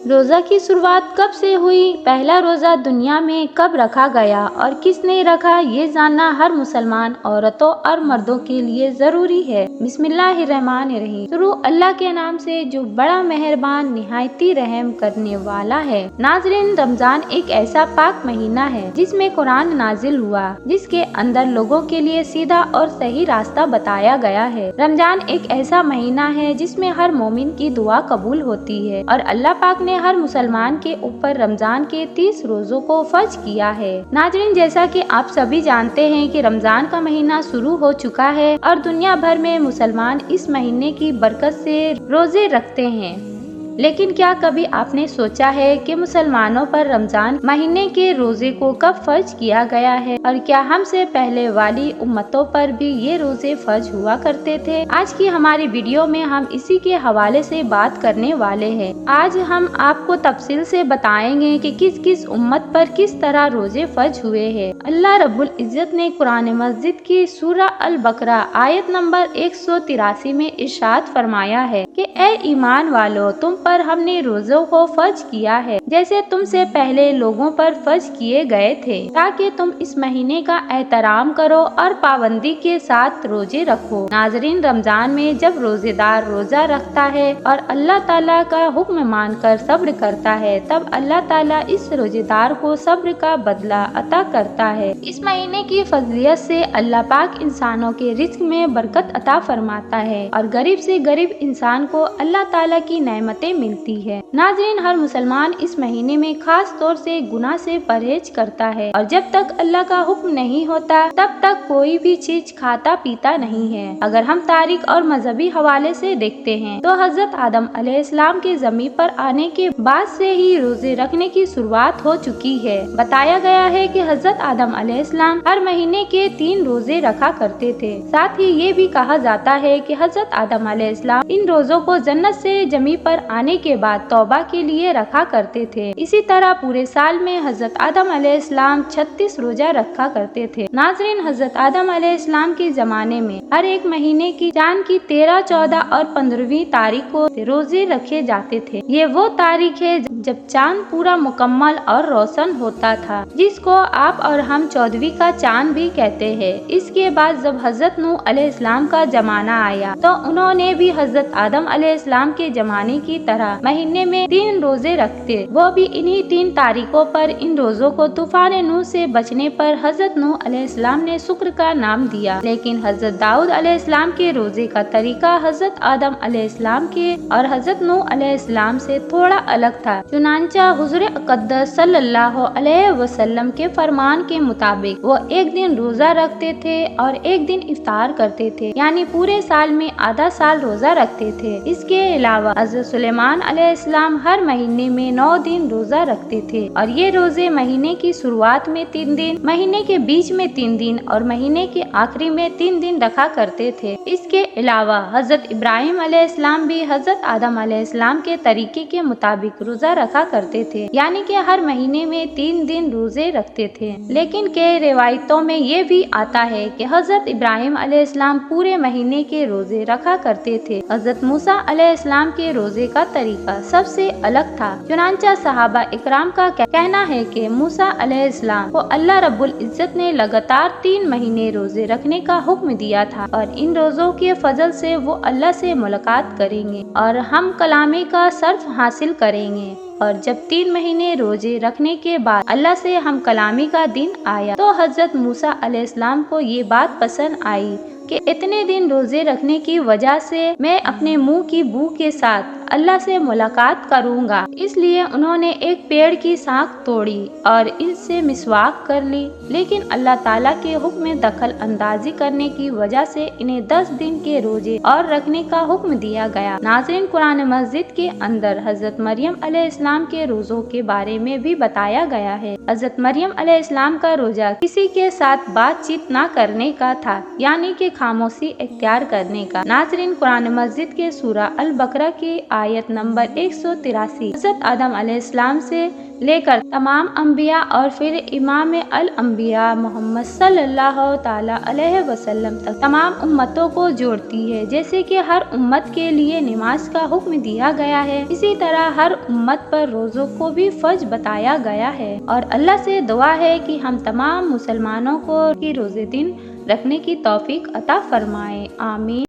रोजा की शुरुआत कब से हुई, पहला रोजा दुनिया में कब रखा गया और किसने रखा, ये जानना हर मुसलमान औरतों और मर्दों के लिए जरूरी है। बिस्मिल्लाहिर्रहमानिर्रहीम। शुरू अल्लाह के नाम से जो बड़ा मेहरबान निहायती रहम करने वाला है। नाज़रीन, रमजान एक ऐसा पाक महीना है जिसमें कुरान नाजिल हुआ, जिसके अंदर लोगों के लिए सीधा और सही रास्ता बताया गया है। रमजान एक ऐसा महीना है जिसमें हर मोमिन की दुआ कबूल होती है और अल्लाह पाक ने हर मुसलमान के ऊपर रमजान के 30 रोजों को फर्ज किया है। नाज़रीन, जैसा कि आप सभी जानते हैं कि रमजान का महीना शुरू हो चुका है और दुनिया भर में मुसलमान इस महीने की बरकत से रोजे रखते हैं। लेकिन क्या कभी आपने सोचा है कि मुसलमानों पर रमजान महीने के रोजे को कब फर्ज किया गया है और क्या हमसे पहले वाली उम्मतों पर भी ये रोजे फर्ज हुआ करते थे? आज की हमारी वीडियो में हम इसी के हवाले से बात करने वाले हैं। आज हम आपको तफसील से बताएंगे कि किस किस उम्मत पर किस तरह रोजे फर्ज हुए हैं। अल्लाह रब्बुल इज्जत ने कुरान मस्जिद की सूरा अल बकरा आयत नंबर 183 में इरशाद फरमाया है कि ए ईमान वालों, तुम पर हमने रोजों को फर्ज किया है जैसे तुमसे पहले लोगों पर फर्ज किए गए थे, ताकि तुम इस महीने का एहतराम करो और पाबंदी के साथ रोजे रखो। नाजरीन, रमजान में जब रोजेदार रोजा रखता है और अल्लाह ताला का हुक्म मानकर सब्र करता है, तब अल्लाह ताला इस रोजेदार को सब्र का बदला अता करता है। इस महीने की फजीलत से अल्लाह पाक इंसानों के रिज्क में बरकत अता फरमाता है और गरीब से गरीब इंसान को अल्लाह ताला की नेमतें मिलती है। नाज़रीन, हर मुसलमान इस महीने में खास तौर से गुनाह से परहेज करता है और जब तक अल्लाह का हुक्म नहीं होता तब तक कोई भी चीज खाता पीता नहीं है। अगर हम तारीख और मजहबी हवाले से देखते हैं तो हजरत आदम अलैहिस्सलाम के जमीन पर आने के बाद से ही रोजे रखने की शुरुआत हो चुकी है। बताया गया है कि हजरत आदम अलैहिस्सलाम हर महीने के 3 रोजे रखा करते थे। साथ ही ये भी कहा जाता है कि हजरत आदम अलैहिस्सलाम इन रोजों को जन्नत से जमीन पर आने के बाद तौबा के लिए रखा करते थे। इसी तरह पूरे साल में हजरत आदम अलैहिस्सलाम 36 रोजा रखा करते थे। नाज़रीन, हजरत आदम अलैहिस्सलाम के जमाने में हर एक महीने की चांद की 13, 14 और 15वीं तारीख को रोजे रखे जाते थे। ये वो तारीख है जब चांद पूरा मुकम्मल और रोशन होता था, जिसको आप और हम 14वीं का चांद भी कहते हैं। इसके बाद जब हजरत नूह अलैहिस्सलाम का जमाना आया तो उन्होंने भी हजरत आदम अलैहिस्सलाम के जमाने की तरह महीने में 3 रोजे रखते, वो भी इन्हीं 3 तारीखों पर। इन रोजों को तूफान नूह से बचने पर हजरत नूह अलैहिस्सलाम ने शुक्र का नाम दिया। लेकिन हजरत दाऊद अलैहिस्सलाम के रोजे का तरीका हजरत आदम अलैहिस्सलाम के और हजरत नूह अलैहिस्सलाम से थोड़ा अलग था। चुनांचा हुजूर अक़दस सल्लल्लाहु अलैहि वसल्लम के फरमान के मुताबिक वो एक दिन रोजा रखते थे और एक दिन इफ्तार करते थे, यानी पूरे साल में आधा साल रोजा रखते थे। इसके अलावा हजरत सुलेमान अलैहिस्सलाम हर महीने में 9 दिन रोजा रखते थे और ये रोजे महीने की शुरुआत में 3 दिन, महीने के बीच में 3 दिन और महीने के आखिरी में 3 दिन रखा करते थे। इसके अलावा हजरत इब्राहिम अलैहिस्सलाम भी हजरत आदम अलैहिस्सलाम के तरीके के मुताबिक रोजा रखा करते थे, यानी कि हर महीने में 3 दिन रोजे रखते थे। लेकिन कई रिवायतों में ये भी आता है कि हजरत इब्राहिम अलैहिस्सलाम पूरे महीने के रोजे रखा करते थे। हजरत मूसा अलैहिस्सलाम के रोजे का तरीका सबसे अलग था। चुनांचा सहाबा इकराम का कहना है कि मूसा अलैहिस्सलाम को अल्लाह रब्बुल इज्जत ने लगातार 3 महीने रोजे रखने का हुक्म दिया था और इन रोजों के फजल से वो अल्लाह से मुलाकात करेंगे और हम कलामे का सर्फ हासिल करेंगे। और जब 3 महीने रोजे रखने के बाद अल्लाह से हम कलामी का दिन आया तो हजरत मूसा अलैहिस्सलाम को ये बात पसंद आई कि इतने दिन रोजे रखने की वजह से मैं अपने मुंह की बू के साथ अल्लाह से मुलाकात करूंगा। इसलिए उन्होंने एक पेड़ की शाख तोड़ी और इससे मिसवाक कर ली। लेकिन अल्लाह ताला के हुक्म में दखल अंदाजी करने की वजह से इन्हें 10 दिन के रोजे और रखने का हुक्म दिया गया। नाज़रीन, कुरान मस्जिद के अंदर हजरत मरियम अलैहिस्सलाम के रोजों के बारे में भी बताया गया है। हजरत मरियम अलैहिस्सलाम का रोजा किसी के साथ बातचीत न करने का था, यानी कि خاموشی اختیار کرنے کا۔ ناظرین، قرآن مجید کے سورہ البقرہ کی آیت نمبر 183 حضرت آدم علیہ السلام سے لے کر تمام انبیاء اور پھر امام الانبیاء محمد صلی اللہ تعالی علیہ وسلم تک تمام امتوں کو جوڑتی ہے۔ جیسے کہ ہر امت کے لیے نماز کا حکم دیا گیا ہے، اسی طرح ہر امت پر روزوں کو بھی فرض بتایا گیا ہے، اور اللہ سے دعا ہے کہ ہم تمام مسلمانوں کو روزے دن رکھنے کی توفیق عطا فرمائے، آمین۔